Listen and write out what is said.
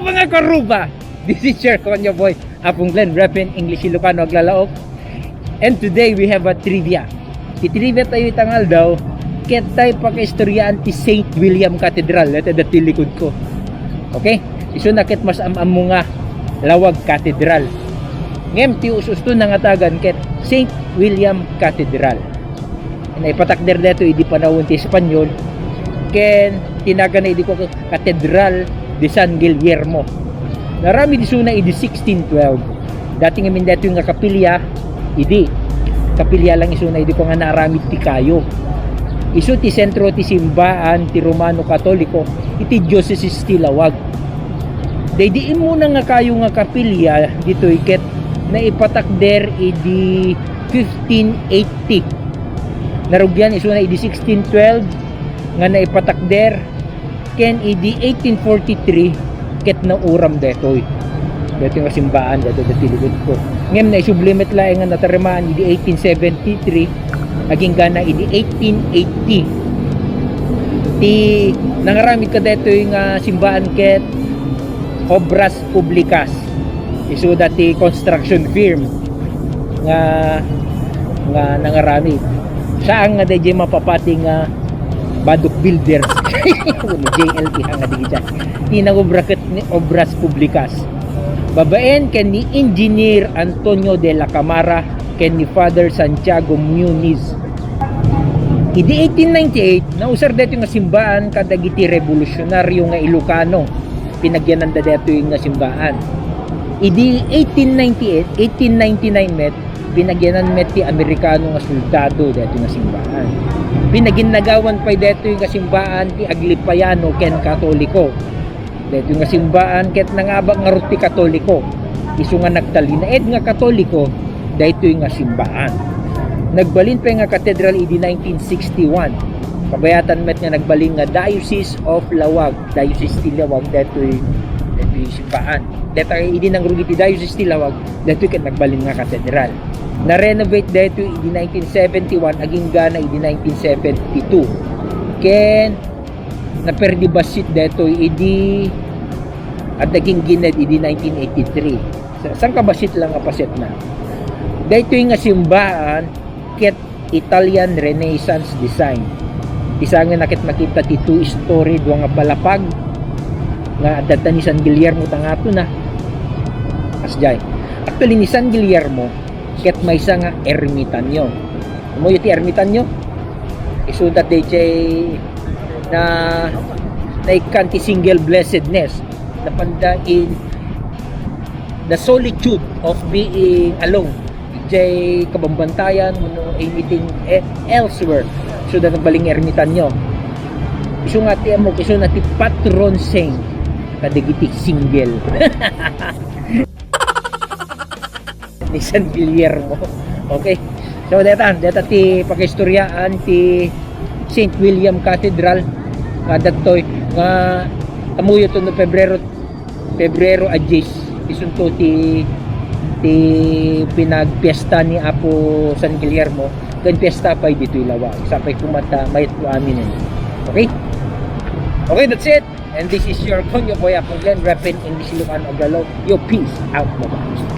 mga karuba! This is your Konyo Boy, Apong Glenn, Reppin English Ilocano Aglalaok. And today we have a trivia. Titrivia tayo itangal daw, ket tayo pagka-istoryaan ti St. William Cathedral. Ito dati likod ko. Okay? Iso na ket mas amam nga Lawag Cathedral. Ngem ti ususto nangatagan ket St. William Cathedral. Naipatakder dito idi panahon ti Espanyol ken tinaga na idi ko Cathedral de San Guillermo. Narami di suna idi 1612. Dati nga min dito nga kapilya idi kapilya lang isuna idi ko nga narami ti kayo. Isu ti sentro ti simbaan ti Romano Katoliko iti diocese ti Lawag. Daydiin mo na nga kayo nga kapilya dito iket na ipatakder idi 1580. Narugyan iso na idi 1612 nga naipatakder ken idi 1843 ket na uram detoy. Dito nga simbaan dito datilugod ko. Ngem na isublimit laeng nga natarimaan idi 1873 aging gana idi 1880. Ti nangaramid ka detoy nga simbaan ket Obras Publicas. Isu dati construction firm nga nangaramid. Saan nga DJ mapapati nga Baduk Builders JLP nga digita tinang bracket ni Obras Publicas. Babaen ken ni Engineer Antonio de la Camara ken ni Father Santiago Muniz. Idi 1898 nausar dito nga simbaan kadagiti revolusyonaryo nga Ilocano pinagyanan da dito nga simbaan. Idi 1898 1899 met pinagyanan met ti Amerikano nga soldado dito nga simbaan. Pinaginagawan pa dito yung kasimbaan ti Aglipayano ken Katoliko. Dito yung kasimbaan ket nangabang nga ruti Katoliko. Isu nga nagtalinaed nga Katoliko dito yung kasimbaan. Nagbalin pa nga katedral idi 1961. Kabayatan met nga nagbalin nga Diocese of Lawag, Diocese ti Lawag dito yung simbaan. Dito idi nang rugi ti Diocese ti Lawag dito ket nagbalin nga katedral. Na-renovate dito idi 1971 aging gana idi 1972 ken naperdi basit dito idi at aging gined idi 1983. Sang ka basit lang nga paset na dito nga simbaan ket Italian Renaissance design. Isa nga nakit makita ti 2-story duwa nga palapag nga adda ni San Guillermo tangato na asjay. Actually ni San Guillermo ket may isa nga ermitanyo. Mo yung ermitanyo isudat day na naikanti single blessedness na pandain the solitude of being alone jay kabambantayan no anything elsewhere so that nagbaling ermitanyo isu nga ti amo isu na ti patron saint kadigiti single ni San Guillermo. Okay. So data ti paghistoryaan ti St. William Cathedral nga datoy nga amuyo to no Pebrero adjis isunto ti pinagpiesta ni Apo San Guillermo ken piesta pa dito Lawag sapay kumata mayt ko amin. Okay? Okay, that's it. And this is your Konyo Boy Apong Glenn, Reppin English Ilocano Aglalaok. Yo, peace out, bye-bye.